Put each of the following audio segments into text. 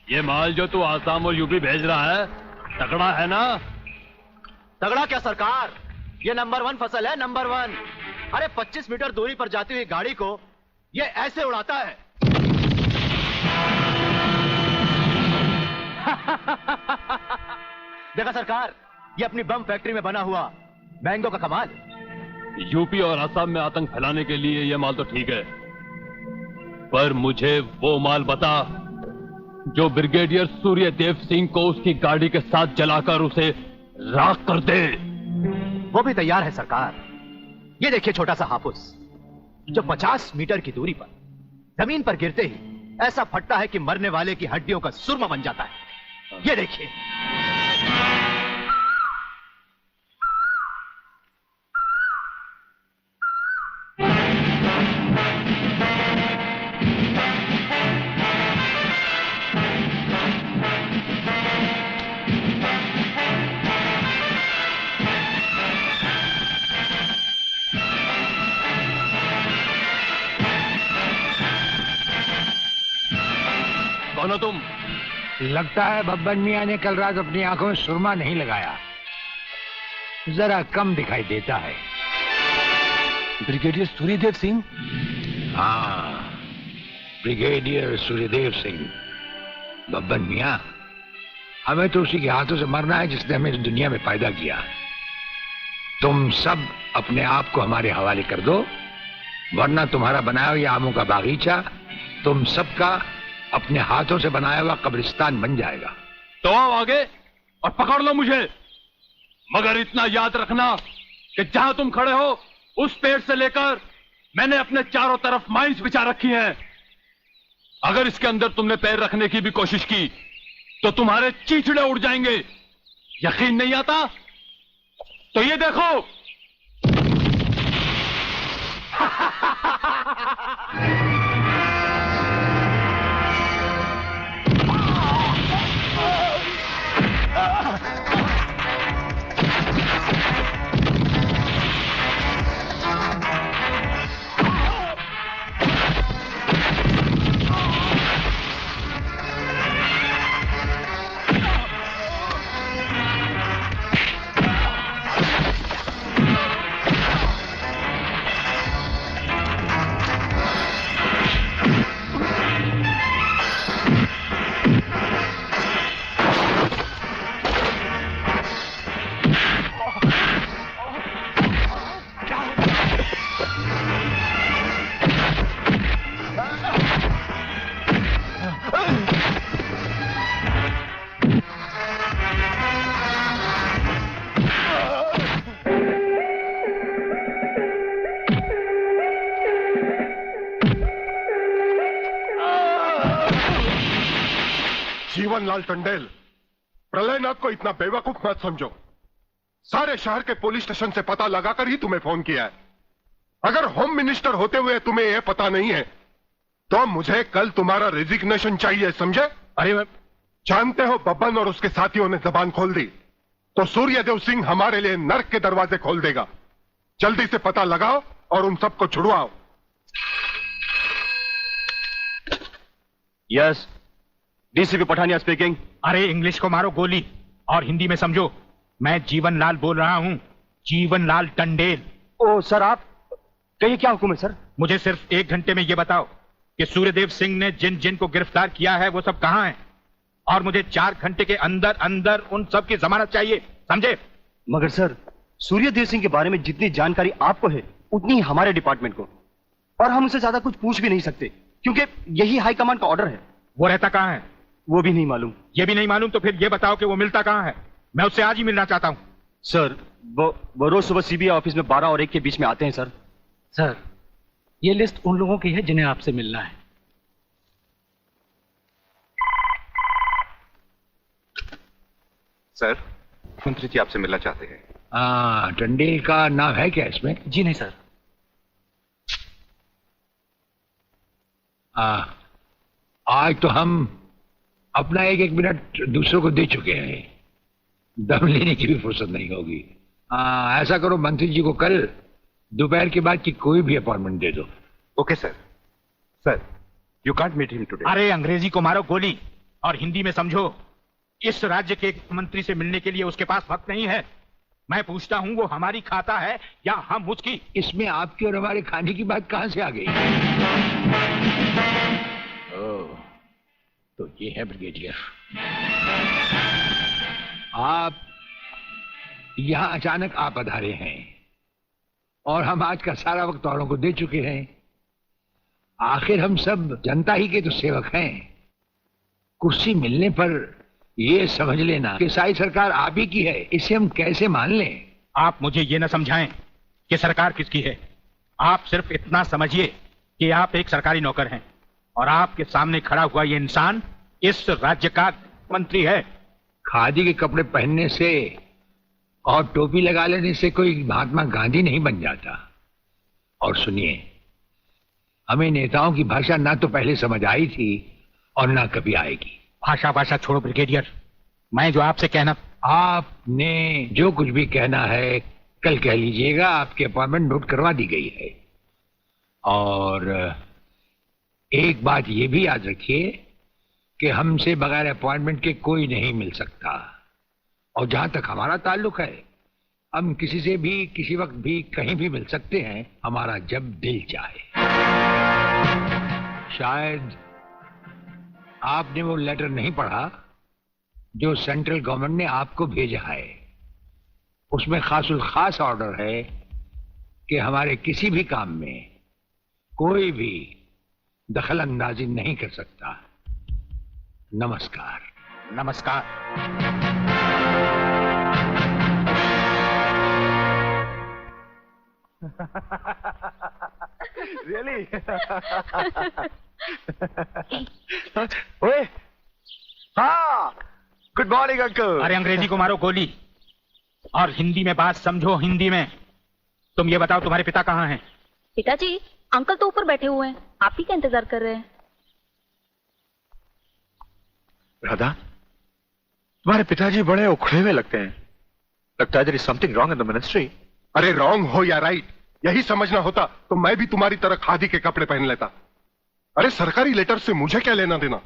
ये माल जो तू आसाम और यूपी भेज रहा है तगड़ा है ना? तगड़ा क्या सरकार, ये नंबर 1 फसल है, नंबर 1। अरे 25 मीटर दूरी पर जाती हुई गाड़ी को ये ऐसे उड़ाता है। देखा सरकार, ये अपनी बम फैक्ट्री में बना हुआ मैंगो का कमाल। यूपी और असम में आतंक फैलाने के लिए ये माल तो ठीक है, पर मुझे वो माल बता जो ब्रिगेडियर सूर्यदेव सिंह को उसकी गाड़ी के साथ जलाकर उसे राख कर दे। वो भी तैयार है सरकार। ये देखिए छोटा सा हाफुस जो 50 मीटर की दूरी पर जमीन पर गिरते ही ऐसा फटता है कि मरने वाले की हड्डियों का सुरमा बन जाता है। ये देखिए। कौन हो तुम? लगता है बब्बन मियां ने कल रात अपनी आंखों में सुरमा नहीं लगाया, जरा कम दिखाई देता है। ब्रिगेडियर सूर्यदेव सिंह? हाँ, ब्रिगेडियर सूर्यदेव सिंह। बब्बन मियां, हमें तो उसी के हाथों से मरना है जिसने हमें इस दुनिया में पैदा किया। तुम सब अपने आप को हमारे हवाले कर दो, वरना तुम्हारा बनाया हुआ आमों का बागीचा तुम सबका अपने हाथों से बनाया हुआ कब्रिस्तान बन जाएगा। तो आओ आगे और पकड़ लो मुझे, मगर इतना याद रखना कि जहां तुम खड़े हो उस पेड़ से लेकर मैंने अपने चारों तरफ माइंस बिछा रखी हैं। अगर इसके अंदर तुमने पैर रखने की भी कोशिश की तो तुम्हारे चीचड़े उड़ जाएंगे। यकीन नहीं आता तो ये देखो। जीवनलाल टंडेल, प्रलयनाथ को इतना बेवकूफ मत समझो। सारे शहर के पुलिस स्टेशन से पता लगाकर ही तुम्हें फोन किया है। अगर होम मिनिस्टर होते हुए तुम्हें यह पता नहीं है तो मुझे कल तुम्हारा रेजिग्नेशन चाहिए, समझे? अरे मैं जानते हो बब्बन और उसके साथियों ने जबान खोल दी तो सूर्यदेव सिंह हमारे लिए नर्क के दरवाजे खोल देगा। जल्दी से पता लगाओ और उन सबको छुड़वाओ। Yes, DCP Pathania speaking. अरे इंग्लिश को मारो गोली और हिंदी में समझो। मैं जीवनलाल बोल रहा हूं, जीवनलाल टंडेल। ओ सर, आप कहिए क्या हुक्म है सर? मुझे सिर्फ 1 घंटे में यह बताओ कि सूर्यदेव सिंह ने जिन जिन को गिरफ्तार किया है वो सब कहां हैं, और मुझे 4 घंटे के अंदर अंदर उन सब की जमानत चाहिए, समझे? मगर सर, सूर्यदेव सिंह के बारे में जितनी जानकारी आपको है उतनी ही हमारे डिपार्टमेंट को, और हम उसे ज्यादा कुछ पूछ भी नहीं सकते क्योंकि यही हाई कमांड का ऑर्डर है। वो रहता कहां है? वो भी नहीं मालूम। ये भी नहीं मालूम तो फिर ये बताओ कि वो मिलता कहां है? मैं उससे आज ही मिलना चाहता हूं। सर, वो रोज सुबह सीबीआई ऑफिस में 12 और 1 के बीच में आते हैं सर। सर, ये लिस्ट उन लोगों की है जिन्हें आपसे मिलना है। सर, मंत्री जी आपसे मिलना चाहते हैं। टंडेल का नाम है क्या इसमें? जी नहीं सर। आज तो हम अपना 1-1 मिनट दूसरों को दे चुके हैं, दम लेने की भी फुर्सत नहीं होगी। ऐसा करो, मंत्री जी को कल दोपहर के बाद की कोई भी अपॉइंटमेंट दे दो। Okay sir. Sir, you can't meet him today. अरे अंग्रेजी को मारो गोली। और हिंदी में समझो, इस राज्य के मंत्री से मिलने के लिए उसके पास वक्त नहीं है। मैं पूछता हूँ वो हमारी खाता है या हम उसकी? इसमें आपकी और हमारे खाने की बात कहां से आ गई? ओह, तो ये है ब्रिगेडियर। आप यहां अचानक आप पधारे हैं और हम आज का सारा वक्त औरों को दे चुके हैं। आखिर हम सब जनता ही के तो सेवक हैं। कुर्सी मिलने पर ये समझ लेना कि सारी सरकार आप ही की है, इसे हम कैसे मान लें? आप मुझे ये न समझाएं कि सरकार किसकी है। आप सिर्फ इतना समझिए कि आप एक सरकारी नौकर हैं और आपके सामने खड़ा हुआ ये इंसान इस राज्य का मंत्री है। खादी के कपड़े पहनने से और टोपी लगा लेने से कोई महात्मा गांधी नहीं बन जाता। और सुनिए, हमें नेताओं की भाषा ना तो पहले समझ आई थी और ना कभी आएगी। भाषा छोड़ो ब्रिगेडियर, मैं जो आपसे कहना। आपने जो कुछ भी कहना है कल कह लीजिएगा। आपकी अपॉइंटमेंट नोट करवा दी गई है। और एक बात ये भी याद रखिए कि हमसे बगैर अपॉइंटमेंट के कोई नहीं मिल सकता। और जहां तक हमारा ताल्लुक है, हम किसी से भी किसी वक्त भी कहीं भी मिल सकते हैं, हमारा जब दिल चाहे। शायद आपने वो लेटर नहीं पढ़ा जो सेंट्रल गवर्नमेंट ने आपको भेजा है। उसमें खासुल खास ऑर्डर है कि हमारे किसी भी काम में कोई भी दखल अंदाजी नहीं कर सकता। नमस्कार। नमस्कार। रियली? ओए, हाँ, गुड मॉर्निंग अंकल। अरे अंग्रेजी को मारो गोली और हिंदी में बात समझो। हिंदी में तुम ये बताओ, तुम्हारे पिता कहाँ हैं? पिताजी, अंकल तो ऊपर बैठे हुए हैं, आप ही का इंतजार कर रहे हैं। राधा, तुम्हारे पिताजी बड़े उखड़े हुए लगते हैं। लगता है there is something wrong in the ministry. अरे रॉन्ग हो या राइट, यही समझना होता तो मैं भी तुम्हारी तरह खादी के कपड़े पहन लेता। अरे सरकारी लेटर से मुझे क्या लेना देना?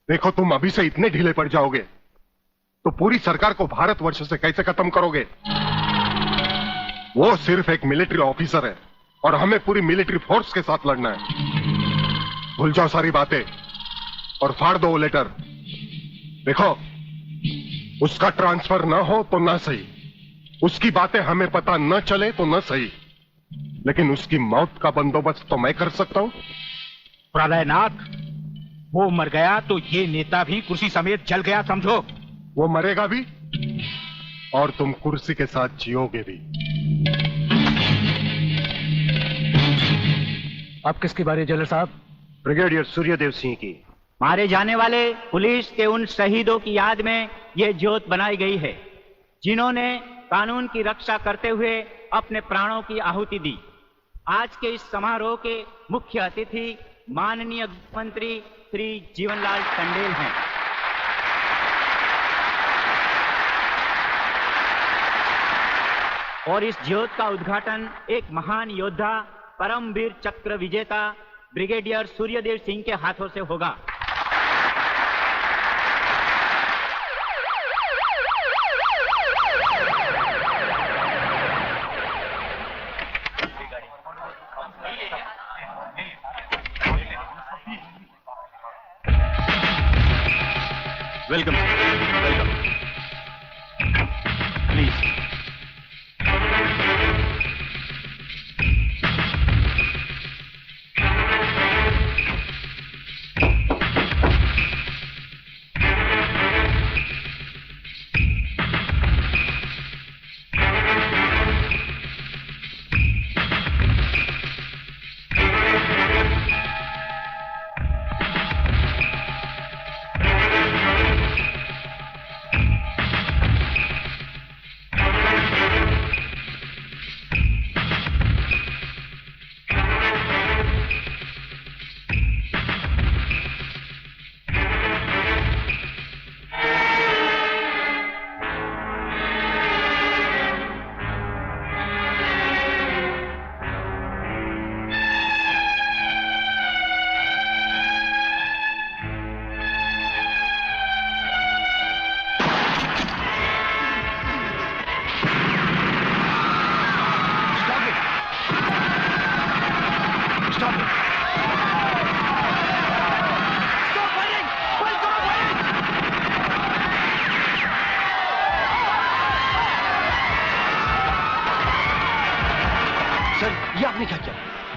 देखो, तुम अभी से इतने ढीले पड़ जाओगे तो पूरी सरकार को भारतवर्ष से कैसे खत्म करोगे? वो सिर्फ एक मिलिट्री ऑफिसर है और हमें पूरी मिलिट्री फोर्स के साथ लड़ना है। भूल जाओ सारी बातें और फाड़ दो वो लेटर। देखो, उसका ट्रांसफर ना हो तो ना सही, उसकी बातें हमें पता न चले तो न सही, लेकिन उसकी मौत का बंदोबस्त तो मैं कर सकता हूं। प्रलयनाथ, वो मर गया तो ये नेता भी कुर्सी समेत जल गया, समझो। वो मरेगा भी और तुम कुर्सी के साथ जियोगे भी। आप किसकी बारी जनरल साहब? ब्रिगेडियर सूर्यदेव सिंह की। मारे जाने वाले पुलिस के उन शहीदों की याद में ये ज्योत बनाई गई है जिन्होंने कानून की रक्षा करते हुए अपने प्राणों की आहुति दी। आज के इस समारोह के मुख्य अतिथि माननीय मंत्री श्री जीवनलाल टंडेल हैं। और इस ज्योत का उद्घाटन एक महान योद्धा, परमवीर चक्र विजेता ब्रिगेडियर सूर्यदेव सिंह के हाथों से होगा। Welcome, welcome. प्लीज।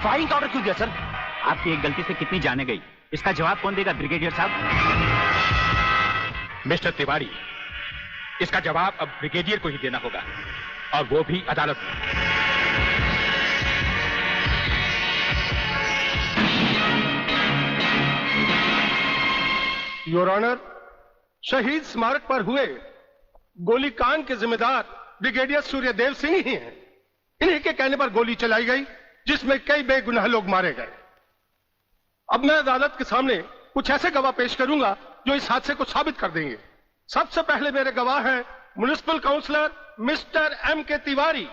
फायरिंग का ऑर्डर क्यों दिया सर? आपकी एक गलती से कितनी जाने गई, इसका जवाब कौन देगा ब्रिगेडियर साहब? मिस्टर तिवारी, इसका जवाब अब ब्रिगेडियर को ही देना होगा, और वो भी अदालत में। योर ऑनर, शहीद स्मारक पर हुए गोलीकांड के जिम्मेदार ब्रिगेडियर सूर्यदेव सिंह ही हैं। इन्हीं के कहने पर गोली चलाई गई, जिसमें कई बेगुनाह लोग मारे गए। अब मैं अदालत के सामने कुछ ऐसे गवाह पेश करूंगा जो इस हादसे को साबित कर देंगे। सबसे पहले मेरे गवाह हैं municipal councillor mister M.K. Tiwari.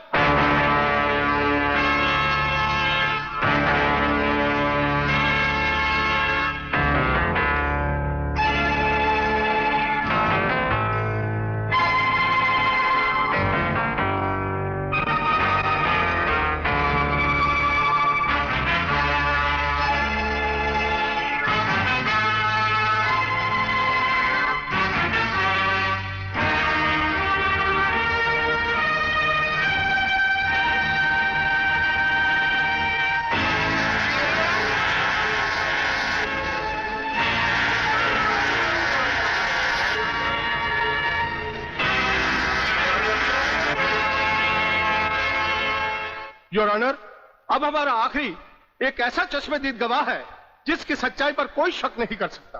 Your honour, अब हमारा आखिरी एक ऐसा चश्मदीद गवाह है जिसकी सच्चाई पर कोई शक नहीं कर सकता,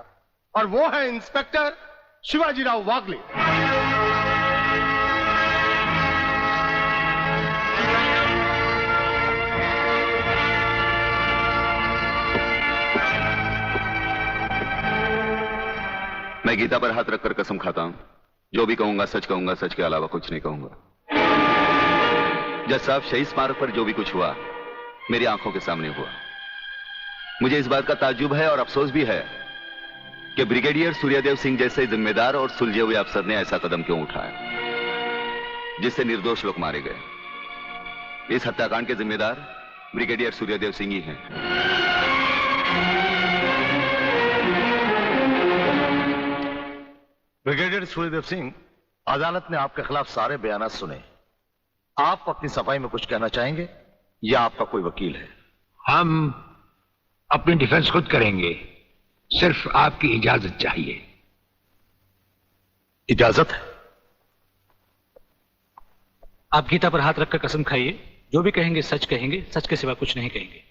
और वो है इंस्पेक्टर शिवाजीराव वागले। मैं गीता पर हाथ रखकर कसम खाता हूं, जो भी कहूंगा, सच के अलावा कुछ नहीं कहूंगा। जज साहब, शहीद स्मारक पर जो भी कुछ हुआ मेरी आंखों के सामने हुआ। मुझे इस बात का ताज्जुब है और अफसोस भी है कि ब्रिगेडियर सूर्यदेव सिंह जैसे जिम्मेदार और सुलझे हुए अफसर ने ऐसा कदम क्यों उठाया जिससे निर्दोष लोग मारे गए। इस हत्याकांड के जिम्मेदार ब्रिगेडियर सूर्यदेव सिंह ही हैं। ब्रिगेडियर सूर्यदेव सिंह, अदालत ने आपके खिलाफ सारे बयान सुने। आप अपनी सफाई में कुछ कहना चाहेंगे या आपका कोई वकील है? हम अपनी डिफेंस खुद करेंगे, सिर्फ आपकी इजाजत चाहिए। इजाजत है? आप गीता पर हाथ रखकर कसम खाइए, जो भी कहेंगे, सच के सिवा कुछ नहीं कहेंगे।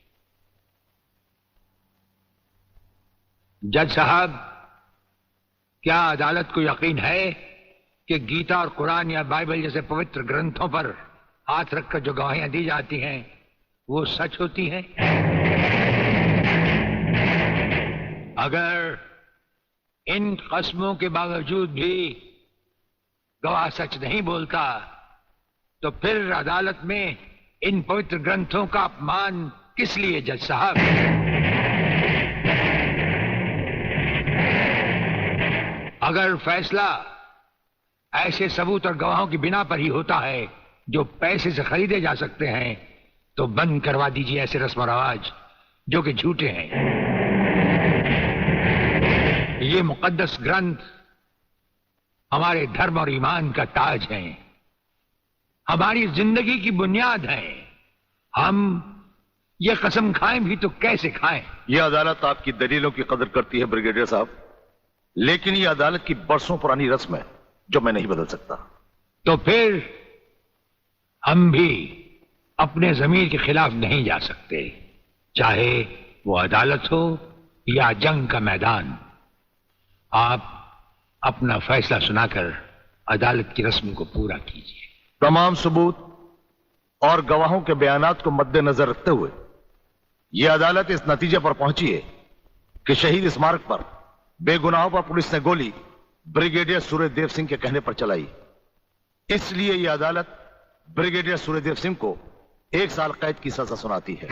जज साहब, क्या अदालत को यकीन है कि गीता और कुरान या बाइबल जैसे पवित्र ग्रंथों पर हाथ रखकर जो गवाहियां दी जाती हैं वो सच होती हैं? अगर इन कस्मों के बावजूद भी गवाह सच नहीं बोलता तो फिर अदालत में इन पवित्र ग्रंथों का अपमान किस लिए जज साहब? अगर फैसला ऐसे सबूत और गवाहों की बिना पर ही होता है जो पैसे से खरीदे जा सकते हैं, तो बंद करवा दीजिए ऐसे रस्म और रवाज जो कि झूठे हैं। ये मुकद्दस ग्रंथ हमारे धर्म और ईमान का ताज हैं, हमारी जिंदगी की बुनियाद हैं। हम ये कसम खाएं भी तो कैसे खाएं? ये अदालत आपकी दलीलों की कदर करती है ब्रिगेडियर साहब, लेकिन ये अदालत की बरसों पुरानी रस्म है जो मैं नहीं बदल सकता। तो फिर हम भी अपने ज़मीर के खिलाफ नहीं जा सकते, चाहे वो अदालत हो या जंग का मैदान। आप अपना फैसला सुनाकर अदालत की रस्म को पूरा कीजिए। तमाम सबूत और गवाहों के बयानात को मद्देनजर रखते हुए यह अदालत इस नतीजे पर पहुंची है कि शहीद स्मारक पर बेगुनाहों पर पुलिस ने गोली ब्रिगेडियर सूर्यदेव सिंह के कहने पर चलाई। इसलिए यह अदालत ब्रिगेडियर सूर्यदेव सिंह को 1 साल कैद की सजा सुनाती है।